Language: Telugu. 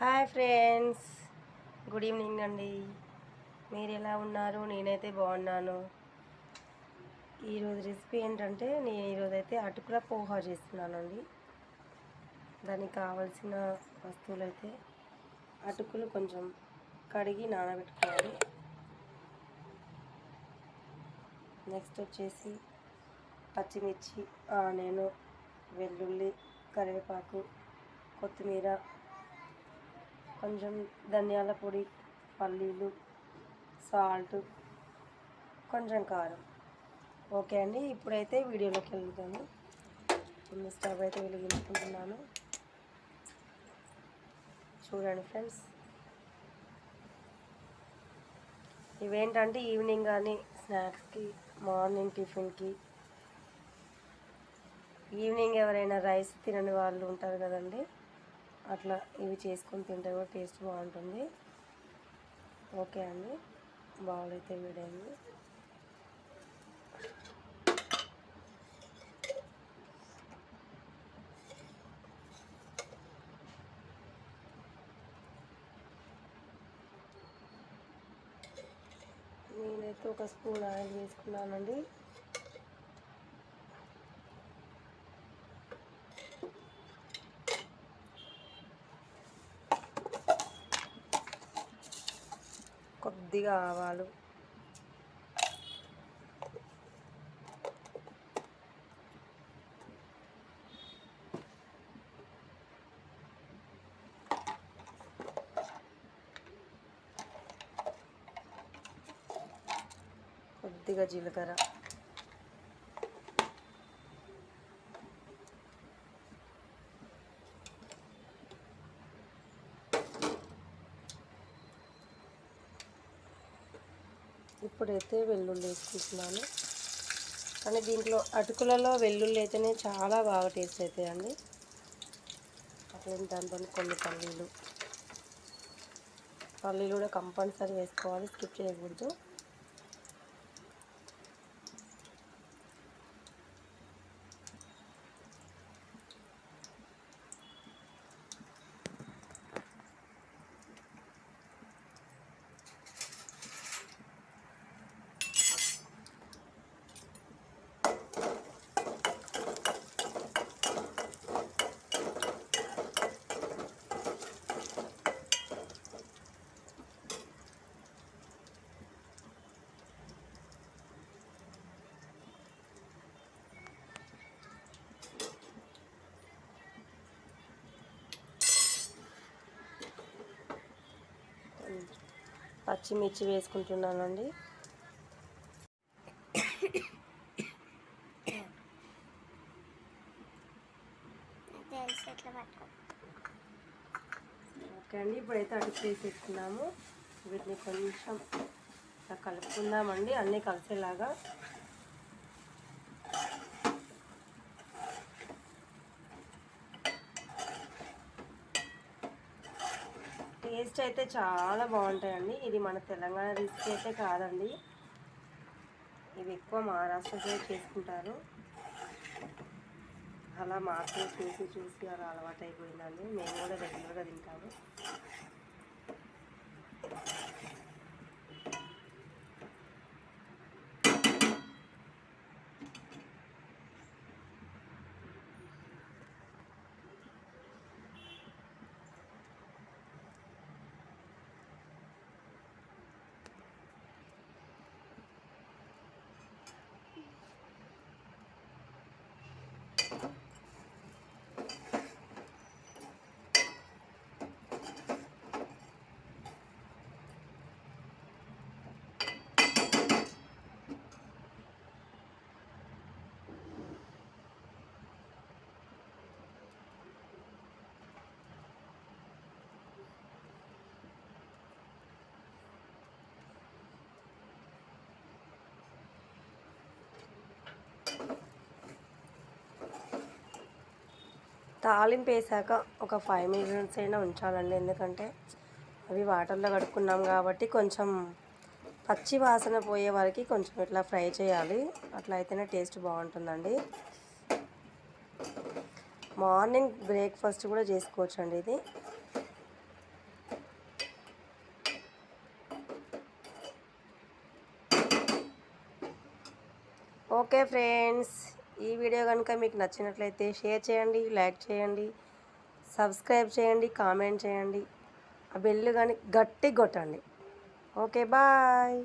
హాయ్ ఫ్రెండ్స్, గుడ్ ఈవినింగ్ అండి. మీరు ఎలా ఉన్నారు? నేనైతే బాగున్నాను. ఈరోజు రెసిపీ ఏంటంటే నేను ఈరోజైతే అటుకుల పోహా చేస్తున్నానండి. దానికి కావాల్సిన వస్తువులు అయితే అటుకులు కొంచెం కడిగి నానబెట్టుకోవాలి. నెక్స్ట్ వచ్చేసి పచ్చిమిర్చి, ఆనియన్, వెల్లుల్లి, కరివేపాకు, కొత్తిమీర, కొంచెం ధనియాల పొడి, పల్లీలు, సాల్ట్, కొంచెం కారం. ఓకే అండి, ఇప్పుడైతే వీడియోలోకి వెళ్తాను. ముందు స్టవ్ అయితే వెలిగించుకుంటున్నాను. చూడండి ఫ్రెండ్స్, ఇవేంటంటే ఈవినింగ్ కానీ స్నాక్స్కి, మార్నింగ్ టిఫిన్కి, ఈవినింగ్ ఎవరైనా రైస్ తినని వాళ్ళు ఉంటారు కదండి, అట్లా ఇవి చేసుకొని తింటే కూడా టేస్ట్ బాగుంటుంది. ఓకే అండి, బౌల్ అయితే వేడైంది. నేనైతే ఒక స్పూన్ ఆయిల్ వేసుకున్నానండి. కొద్దిగా ఆవాలు, కొద్దిగా జీలకర్ర, ఇప్పుడైతే వెల్లుల్లి వేసుకుంటున్నాను. కానీ దీంట్లో అటుకులలో వెల్లుల్లి అయితేనే చాలా బాగా టేస్ట్ అవుతాయండి. అట్లా దాంతో కొన్ని పల్లీలు కూడా కంపల్సరీ వేసుకోవాలి, స్కిప్ చేయకూడదు. పచ్చిమిర్చి వేసుకుంటున్నానండి. ఓకే అండి, ఇప్పుడైతే అటుకు వేసేసుకున్నాము. వీటిని కొంచెం కలుపుకుందామండి, అన్నీ కలిసేలాగా. టేస్ట్ అయితే చాలా బాగుంటాయండి. ఇది మన తెలంగాణ రెసిపీ అయితే కాదండి, ఇవి ఎక్కువ మహారాష్ట్ర సైడ్ చేసుకుంటారు. అలా మాకు చూసి అలా అలవాటు అయిపోయిందండి. మేము కూడా రెగ్యులర్గా తింటాము. తాలింపు వేసాక ఒక 5 మినిట్స్ అయినా ఉంచాలండి, ఎందుకంటే అవి వాటర్లో కడుక్కున్నాం కాబట్టి కొంచెం పచ్చి వాసన పోయే వరకు కొంచెం ఇట్లా ఫ్రై చేయాలి. అట్లా అయితేనే టేస్ట్ బాగుంటుందండి. మార్నింగ్ బ్రేక్ఫాస్ట్ కూడా చేసుకోవచ్చండి ఇది. ఓకే ఫ్రెండ్స్, ఈ వీడియో కనుక మీకు నచ్చినట్లయితే షేర్ చేయండి, లైక్ చేయండి, సబ్స్క్రైబ్ చేయండి, కామెంట్ చేయండి, ఆ బెల్ కానీ గట్టి కొట్టండి. Okay bye.